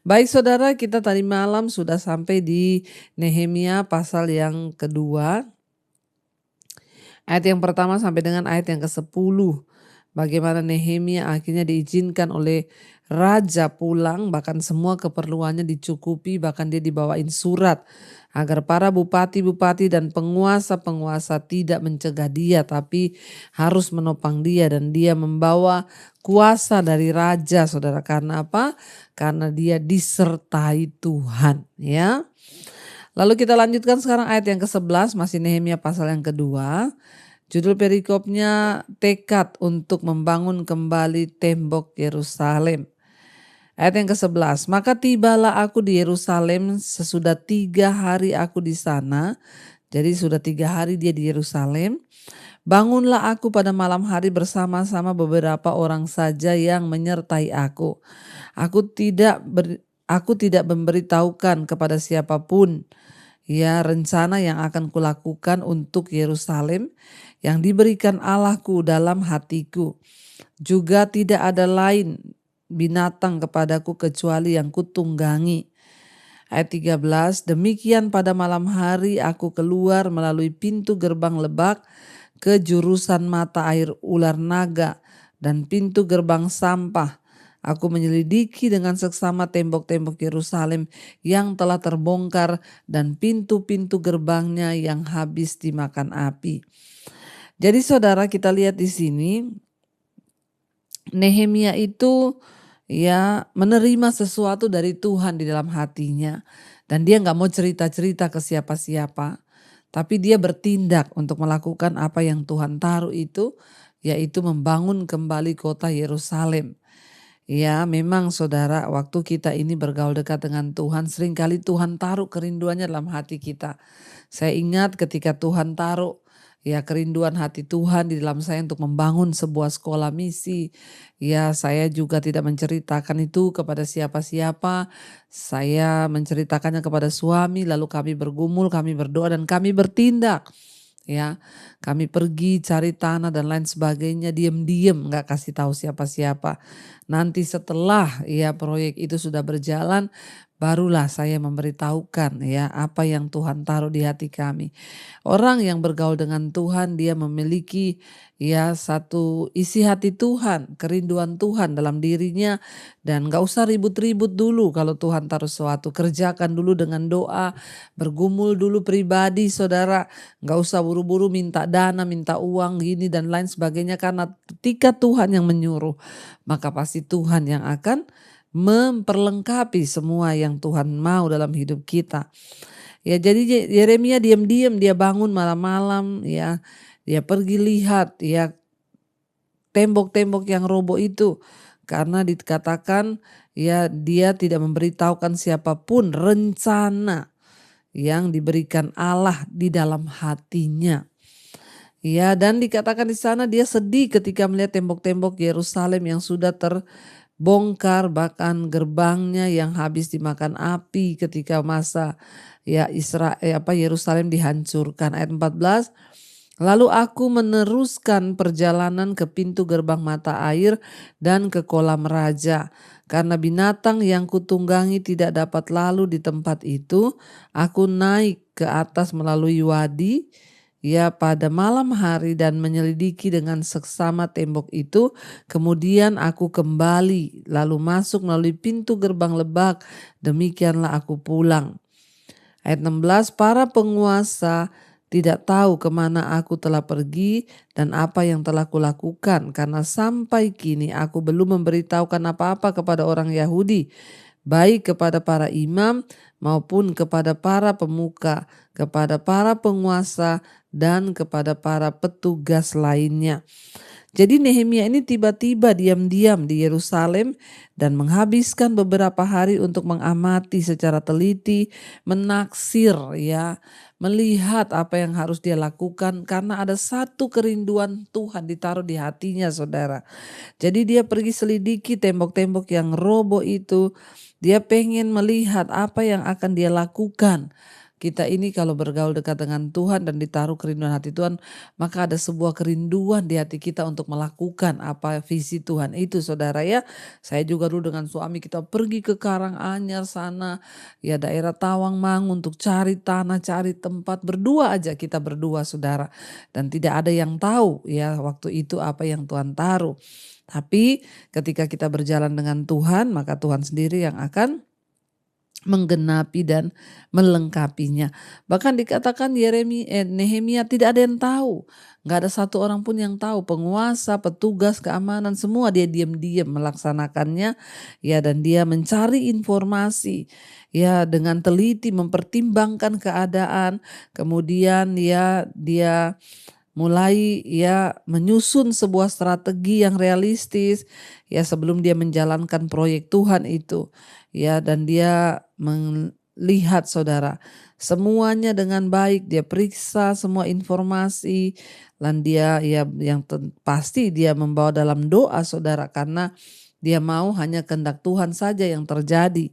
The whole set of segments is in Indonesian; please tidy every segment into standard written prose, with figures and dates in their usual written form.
Baik saudara, kita tadi malam sudah sampai di Nehemia pasal yang kedua, ayat yang pertama sampai dengan ayat yang ke-10. Bagaimana Nehemia akhirnya diizinkan oleh raja pulang, bahkan semua keperluannya dicukupi, bahkan dia dibawain surat agar para bupati-bupati dan penguasa-penguasa tidak mencegah dia, tapi harus menopang dia, dan dia membawa kuasa dari raja, saudara. Karena apa? Karena dia disertai Tuhan, ya. Lalu kita lanjutkan sekarang ayat yang ke-11, masih Nehemia pasal yang kedua. Judul perikopnya tekad untuk membangun kembali tembok Yerusalem. Ayat yang ke-11, maka tibalah aku di Yerusalem sesudah 3 hari aku di sana. Jadi sudah 3 hari dia di Yerusalem. Bangunlah aku pada malam hari bersama-sama beberapa orang saja yang menyertai aku. Aku tidak memberitahukan kepada siapapun ya rencana yang akan kulakukan untuk Yerusalem yang diberikan Allahku dalam hatiku. Juga tidak ada lain binatang kepadaku kecuali yang kutunggangi. Ayat 13, demikian pada malam hari aku keluar melalui pintu gerbang lebak ke jurusan mata air ular naga dan pintu gerbang sampah. Aku menyelidiki dengan seksama tembok-tembok Yerusalem yang telah terbongkar dan pintu-pintu gerbangnya yang habis dimakan api. Jadi saudara, kita lihat di sini Nehemia itu ya menerima sesuatu dari Tuhan di dalam hatinya, dan dia nggak mau cerita-cerita ke siapa-siapa, tapi dia bertindak untuk melakukan apa yang Tuhan taruh itu, yaitu membangun kembali kota Yerusalem. Ya, memang saudara, waktu kita ini bergaul dekat dengan Tuhan, seringkali Tuhan taruh kerinduannya dalam hati kita. Saya ingat ketika Tuhan taruh ya kerinduan hati Tuhan di dalam saya untuk membangun sebuah sekolah misi. Ya, saya juga tidak menceritakan itu kepada siapa-siapa. Saya menceritakannya kepada suami, lalu kami bergumul, kami berdoa, dan kami bertindak. Ya, kami pergi cari tanah dan lain sebagainya, diam-diam nggak kasih tahu siapa-siapa. Nanti setelah ya proyek itu sudah berjalan, barulah saya memberitahukan ya apa yang Tuhan taruh di hati kami. Orang yang bergaul dengan Tuhan, dia memiliki ya satu isi hati Tuhan, kerinduan Tuhan dalam dirinya, dan gak usah ribut-ribut dulu kalau Tuhan taruh sesuatu. Kerjakan dulu dengan doa, bergumul dulu pribadi saudara, gak usah buru-buru minta dana, minta uang gini dan lain sebagainya, karena ketika Tuhan yang menyuruh, maka pasti Tuhan yang akan memperlengkapi semua yang Tuhan mau dalam hidup kita. Ya, jadi Yeremia diam-diam dia bangun malam-malam ya. Dia pergi lihat ya tembok-tembok yang roboh itu, karena dikatakan ya dia tidak memberitahukan siapapun rencana yang diberikan Allah di dalam hatinya. Ya, dan dikatakan di sana dia sedih ketika melihat tembok-tembok Yerusalem yang sudah terbongkar, bahkan gerbangnya yang habis dimakan api ketika masa ya Yerusalem dihancurkan. Ayat 14, lalu aku meneruskan perjalanan ke pintu gerbang mata air dan ke kolam raja. Karena binatang yang kutunggangi tidak dapat lalu di tempat itu, aku naik ke atas melalui wadi ya pada malam hari dan menyelidiki dengan seksama tembok itu. Kemudian aku kembali lalu masuk melalui pintu gerbang lebak. Demikianlah aku pulang. Ayat 16, para penguasa tidak tahu kemana aku telah pergi dan apa yang telah kulakukan, karena sampai kini aku belum memberitahukan apa-apa kepada orang Yahudi, baik kepada para imam maupun kepada para pemuka, kepada para penguasa, dan kepada para petugas lainnya. Jadi Nehemia ini tiba-tiba diam-diam di Yerusalem dan menghabiskan beberapa hari untuk mengamati secara teliti, menaksir ya, melihat apa yang harus dia lakukan, karena ada satu kerinduan Tuhan ditaruh di hatinya saudara. Jadi dia pergi selidiki tembok-tembok yang roboh itu, dia pengen melihat apa yang akan dia lakukan. kita ini kalau bergaul dekat dengan Tuhan dan ditaruh kerinduan hati Tuhan, maka ada sebuah kerinduan di hati kita untuk melakukan apa visi Tuhan itu, saudara ya. Saya juga dulu dengan suami kita pergi ke Karanganyar sana, ya daerah Tawangmangu untuk cari tanah, cari tempat, berdua aja kita berdua saudara. Dan tidak ada yang tahu ya waktu itu apa yang Tuhan taruh. Tapi ketika kita berjalan dengan Tuhan, maka Tuhan sendiri yang akan menggenapi dan melengkapinya. Bahkan dikatakan Nehemia tidak ada yang tahu. Nggak ada satu orang pun yang tahu. Penguasa, petugas, keamanan, semua dia diam-diam melaksanakannya. Ya, dan dia mencari informasi. Ya, dengan teliti mempertimbangkan keadaan. Kemudian ya dia mulai ya menyusun sebuah strategi yang realistis ya sebelum dia menjalankan proyek Tuhan itu ya, dan dia melihat saudara semuanya dengan baik, dia periksa semua informasi dan dia ya yang pasti dia membawa dalam doa saudara, karena dia mau hanya kehendak Tuhan saja yang terjadi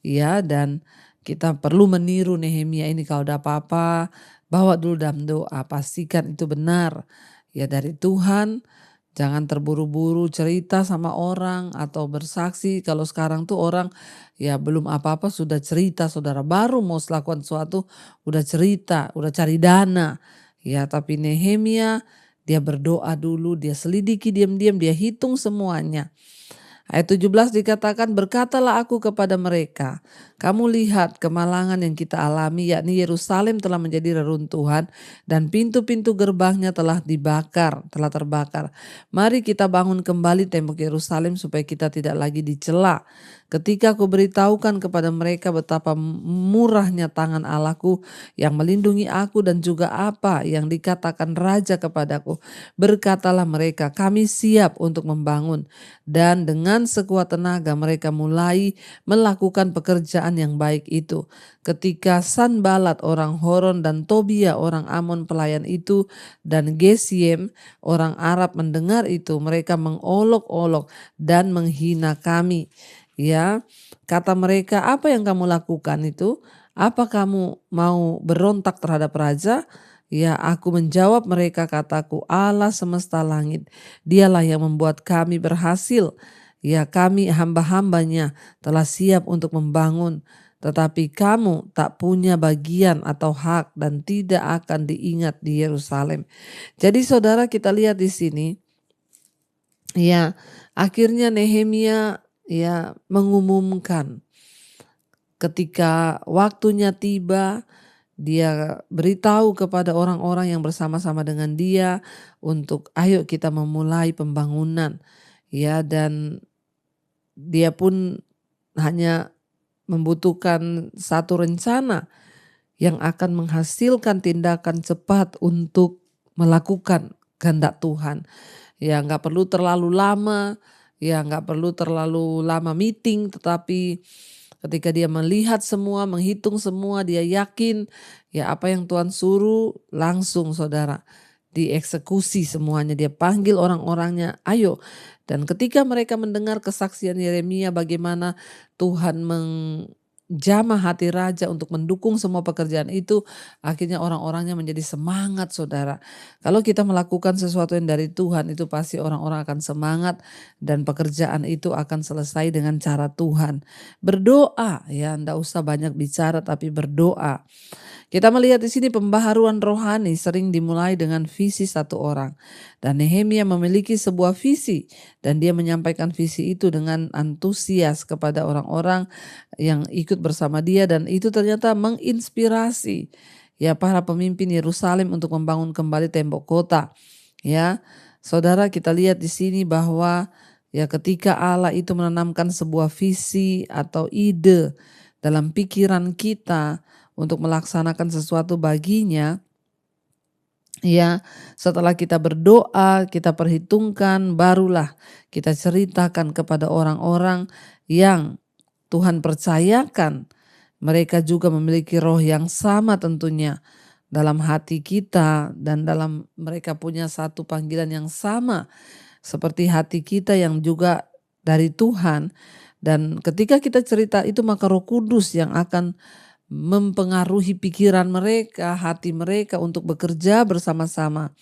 ya. Dan kita perlu meniru Nehemia ini, kalau ada apa-apa bawa dulu dalam doa, pastikan itu benar ya dari Tuhan. Jangan terburu-buru cerita sama orang atau bersaksi. Kalau sekarang tuh orang ya belum apa-apa sudah cerita, saudara, baru mau melakukan sesuatu udah cerita, udah cari dana. Ya, tapi Nehemia dia berdoa dulu, dia selidiki diam-diam, dia hitung semuanya. Ayat 17 dikatakan, berkatalah aku kepada mereka, kamu lihat kemalangan yang kita alami, yakni Yerusalem telah menjadi reruntuhan dan pintu-pintu gerbangnya telah terbakar. Mari kita bangun kembali tembok Yerusalem supaya kita tidak lagi dicela. Ketika aku beritahukan kepada mereka betapa murahnya tangan Allahku yang melindungi aku dan juga apa yang dikatakan Raja kepadaku, berkatalah mereka, kami siap untuk membangun. Dan dengan sekuat tenaga mereka mulai melakukan pekerjaan yang baik itu. Ketika Sanbalat orang Horon dan Tobia orang Amon pelayan itu dan Gesiem orang Arab mendengar itu, mereka mengolok-olok dan menghina kami. Ya, kata mereka, apa yang kamu lakukan itu? Apa kamu mau berontak terhadap raja? Ya, aku menjawab mereka, kataku, Allah semesta langit, dialah yang membuat kami berhasil. Ya, kami hamba-hambanya telah siap untuk membangun. Tetapi kamu tak punya bagian atau hak dan tidak akan diingat di Yerusalem. Jadi saudara, kita lihat di sini, ya akhirnya Nehemia ya mengumumkan ketika waktunya tiba, dia beritahu kepada orang-orang yang bersama-sama dengan dia untuk ayo kita memulai pembangunan ya, dan dia pun hanya membutuhkan satu rencana yang akan menghasilkan tindakan cepat untuk melakukan kehendak Tuhan. Ya nggak perlu terlalu lama, ya nggak perlu terlalu lama meeting, tetapi ketika dia melihat semua, menghitung semua, dia yakin ya apa yang Tuhan suruh langsung saudara dieksekusi semuanya. Dia panggil orang-orangnya, ayo. Dan ketika mereka mendengar kesaksian Yeremia bagaimana Tuhan menjamah hati raja untuk mendukung semua pekerjaan itu, akhirnya orang-orangnya menjadi semangat saudara. Kalau kita melakukan sesuatu yang dari Tuhan itu pasti orang-orang akan semangat dan pekerjaan itu akan selesai dengan cara Tuhan. Berdoa ya, enggak usah banyak bicara tapi berdoa. Kita melihat di sini pembaharuan rohani sering dimulai dengan visi satu orang. Dan Nehemia memiliki sebuah visi dan dia menyampaikan visi itu dengan antusias kepada orang-orang yang ikut bersama dia, dan itu ternyata menginspirasi ya para pemimpin Yerusalem untuk membangun kembali tembok kota. Ya, saudara, kita lihat di sini bahwa ya ketika Allah itu menanamkan sebuah visi atau ide dalam pikiran kita untuk melaksanakan sesuatu baginya, ya setelah kita berdoa, kita perhitungkan, barulah kita ceritakan kepada orang-orang yang Tuhan percayakan mereka juga memiliki roh yang sama tentunya dalam hati kita, dan dalam mereka punya satu panggilan yang sama seperti hati kita yang juga dari Tuhan. Dan ketika kita cerita itu, maka Roh Kudus yang akan mempengaruhi pikiran mereka, hati mereka untuk bekerja bersama-sama.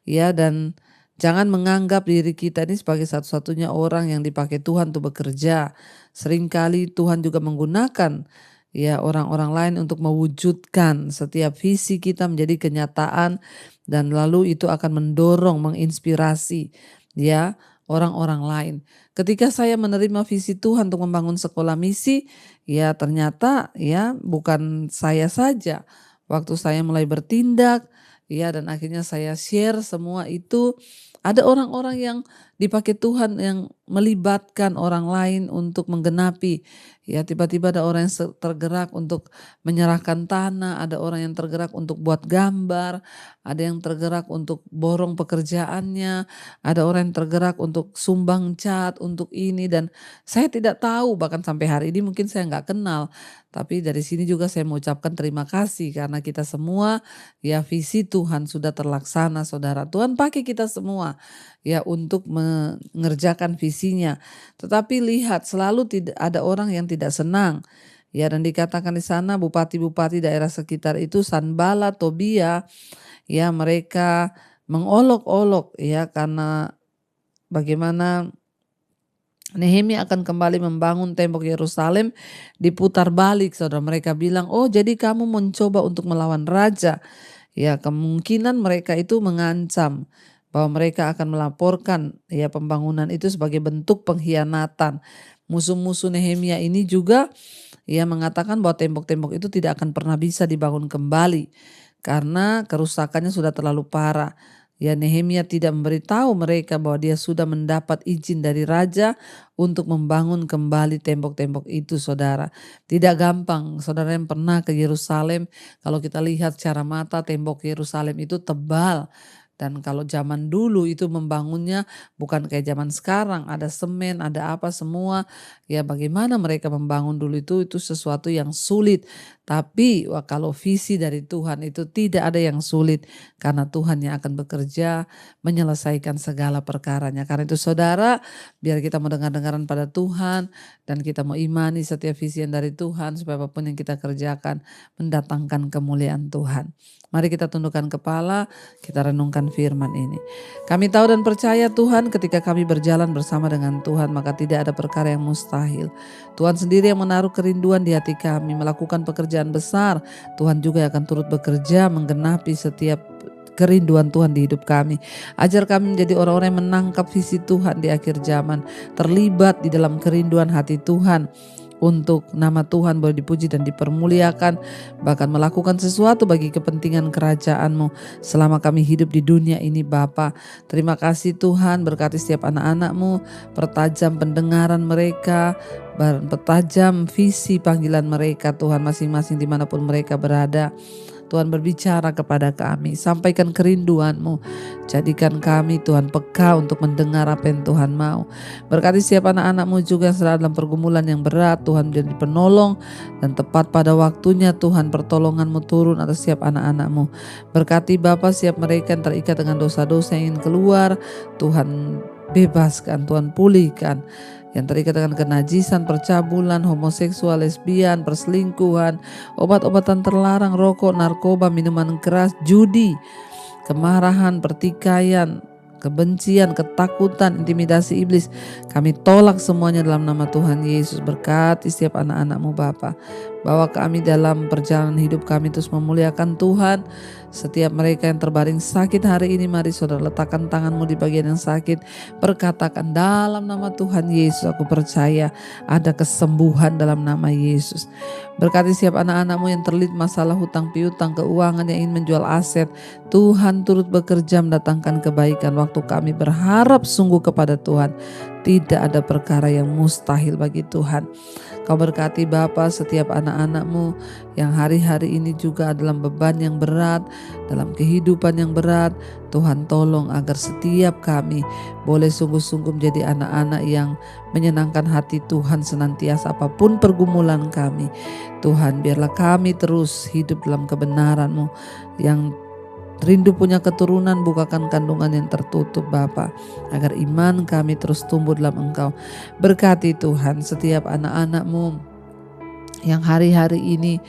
Ya, dan jangan menganggap diri kita ini sebagai satu-satunya orang yang dipakai Tuhan untuk bekerja. Seringkali Tuhan juga menggunakan ya orang-orang lain untuk mewujudkan setiap visi kita menjadi kenyataan, dan lalu itu akan mendorong, menginspirasi ya orang-orang lain. Ketika saya menerima visi Tuhan untuk membangun sekolah misi, ya ternyata ya bukan saya saja. Waktu saya mulai bertindak, ya dan akhirnya saya share semua itu, ada orang-orang yang dipakai Tuhan yang melibatkan orang lain untuk menggenapi. Ya tiba-tiba ada orang yang tergerak untuk menyerahkan tanah, ada orang yang tergerak untuk buat gambar, ada yang tergerak untuk borong pekerjaannya, ada orang yang tergerak untuk sumbang cat, untuk ini, dan saya tidak tahu, bahkan sampai hari ini mungkin saya nggak kenal. Tapi dari sini juga saya mengucapkan terima kasih karena kita semua ya visi Tuhan sudah terlaksana, saudara. Tuhan pakai kita semua ya untuk mengerjakan visinya. Tetapi lihat, selalu tidak ada orang yang tidak senang. Ya, dan dikatakan di sana bupati-bupati daerah sekitar itu Sanballat, Tobia, ya mereka mengolok-olok ya karena bagaimana Nehemia akan kembali membangun tembok Yerusalem, diputar balik, saudara. Mereka bilang, oh jadi kamu mencoba untuk melawan raja. Ya kemungkinan mereka itu mengancam bahwa mereka akan melaporkan ya pembangunan itu sebagai bentuk pengkhianatan. Musuh-musuh Nehemia ini juga ya mengatakan bahwa tembok-tembok itu tidak akan pernah bisa dibangun kembali karena kerusakannya sudah terlalu parah. Ya Nehemia tidak memberitahu mereka bahwa dia sudah mendapat izin dari raja untuk membangun kembali tembok-tembok itu, saudara. Tidak gampang, saudara yang pernah ke Yerusalem, kalau kita lihat secara mata tembok Yerusalem itu tebal. Dan kalau zaman dulu itu membangunnya bukan kayak zaman sekarang, ada semen, ada apa semua. Ya bagaimana mereka membangun dulu itu sesuatu yang sulit. Tapi kalau visi dari Tuhan itu tidak ada yang sulit, karena Tuhan yang akan bekerja menyelesaikan segala perkaranya. Karena itu saudara, biar kita mau dengar-dengaran pada Tuhan dan kita mau imani setiap visi yang dari Tuhan, supaya apapun yang kita kerjakan mendatangkan kemuliaan Tuhan. Mari kita tundukkan kepala, kita renungkan firman ini. Kami tahu dan percaya Tuhan, ketika kami berjalan bersama dengan Tuhan, maka tidak ada perkara yang mustahil. Tuhan sendiri yang menaruh kerinduan di hati kami, melakukan pekerjaan besar. Tuhan juga akan turut bekerja menggenapi setiap kerinduan Tuhan di hidup kami. Ajar kami menjadi orang-orang yang menangkap visi Tuhan di akhir zaman, terlibat di dalam kerinduan hati Tuhan, untuk nama Tuhan boleh dipuji dan dipermuliakan, bahkan melakukan sesuatu bagi kepentingan kerajaan-Mu selama kami hidup di dunia ini Bapa. Terima kasih Tuhan, berkati setiap anak-anak-Mu, pertajam pendengaran mereka, pertajam visi panggilan mereka Tuhan, masing-masing dimanapun mereka berada. Tuhan berbicara kepada kami, sampaikan kerinduan-Mu, jadikan kami Tuhan peka untuk mendengar apa yang Tuhan mau. Berkati setiap anak-anak-Mu juga yang sedang dalam pergumulan yang berat, Tuhan menjadi penolong, dan tepat pada waktunya Tuhan pertolongan-Mu turun atas setiap anak-anak-Mu. Berkati Bapa setiap mereka yang terikat dengan dosa-dosa yang ingin keluar, Tuhan bebaskan, Tuhan pulihkan. Yang terikat dengan kenajisan, percabulan, homoseksual, lesbian, perselingkuhan, obat-obatan terlarang, rokok, narkoba, minuman keras, judi, kemarahan, pertikaian, kebencian, ketakutan, intimidasi iblis. Kami tolak semuanya dalam nama Tuhan Yesus. Berkati setiap anak-anak-Mu Bapa. Bawa kami dalam perjalanan hidup kami terus memuliakan Tuhan. Setiap mereka yang terbaring sakit hari ini, mari saudara letakkan tangan-Mu di bagian yang sakit. Berkatakan dalam nama Tuhan Yesus, aku percaya ada kesembuhan dalam nama Yesus. Berkati setiap anak-anak-Mu yang terlilit masalah hutang piutang, keuangan, yang ingin menjual aset. Tuhan turut bekerja mendatangkan kebaikan. Waktu kami berharap sungguh kepada Tuhan, tidak ada perkara yang mustahil bagi Tuhan. Kau berkati Bapa setiap anak-anak-Mu yang hari-hari ini juga dalam beban yang berat, dalam kehidupan yang berat. Tuhan tolong agar setiap kami boleh sungguh-sungguh menjadi anak-anak yang menyenangkan hati Tuhan senantiasa apapun pergumulan kami. Tuhan, biarlah kami terus hidup dalam kebenaran-Mu. Yang rindu punya keturunan, bukakan kandungan yang tertutup Bapa, agar iman kami terus tumbuh dalam Engkau. Berkati Tuhan setiap anak-anak-Mu yang hari-hari ini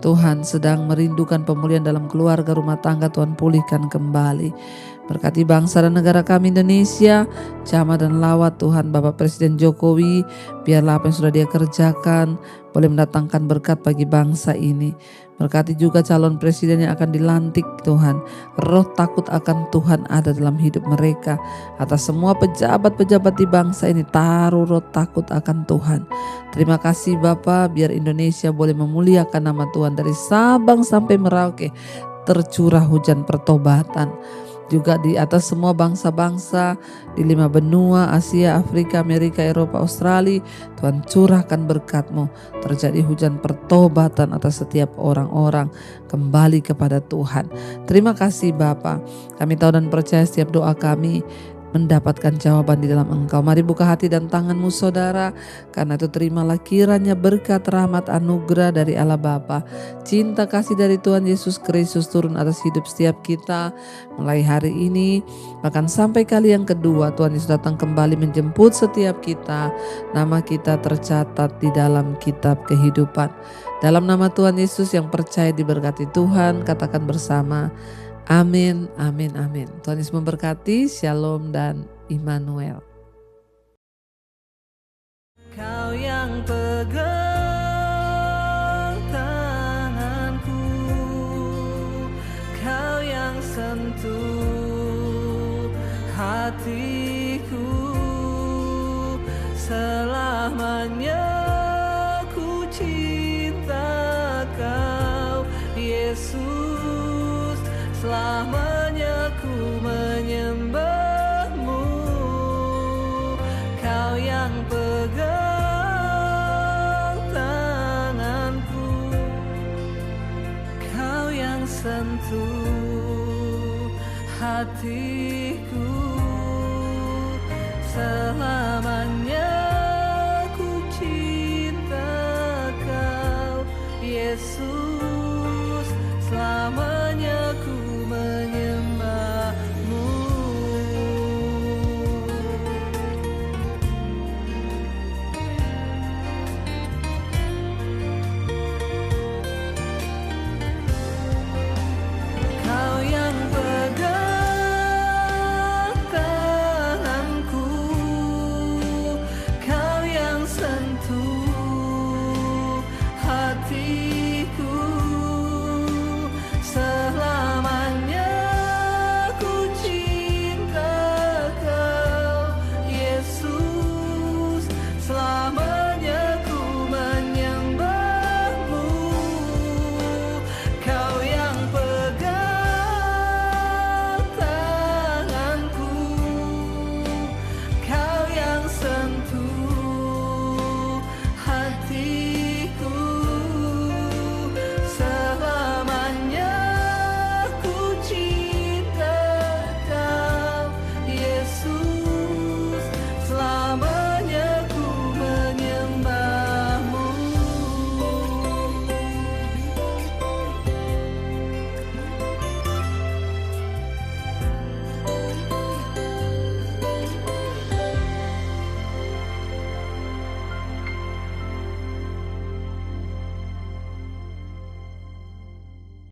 Tuhan sedang merindukan pemulihan dalam keluarga, rumah tangga, Tuhan pulihkan kembali. Berkati bangsa dan negara kami Indonesia, jamah dan lawat Tuhan Bapak Presiden Jokowi, biarlah apa yang sudah dia kerjakan boleh mendatangkan berkat bagi bangsa ini. Berkati juga calon presiden yang akan dilantik Tuhan, roh takut akan Tuhan ada dalam hidup mereka. Atas semua pejabat-pejabat di bangsa ini, taruh roh takut akan Tuhan. Terima kasih Bapa, biar Indonesia boleh memuliakan nama Tuhan dari Sabang sampai Merauke, tercurah hujan pertobatan. Juga di atas semua bangsa-bangsa di 5 benua, Asia, Afrika, Amerika, Eropa, Australia, Tuhan curahkan berkat-Mu. Terjadi hujan pertobatan atas setiap orang-orang kembali kepada Tuhan. Terima kasih Bapa. Kami tahu dan percaya setiap doa kami mendapatkan jawaban di dalam Engkau. Mari buka hati dan tanganmu saudara, karena itu terimalah kiranya berkat, rahmat, anugerah dari Allah Bapa, cinta kasih dari Tuhan Yesus Kristus turun atas hidup setiap kita mulai hari ini, bahkan sampai kali yang kedua Tuhan Yesus datang kembali menjemput setiap kita. Nama kita tercatat di dalam kitab kehidupan. Dalam nama Tuhan Yesus yang percaya diberkati Tuhan, katakan bersama, amin, amin, amin. Tuhan Yesus memberkati, shalom dan Immanuel. Kau yang pegang tanganku, kau yang sentuh hatiku, selamanya ku cinta kau, Yesus. Selamanya ku menyembah-Mu, Kau yang pegang tanganku, Kau yang sentuh hati.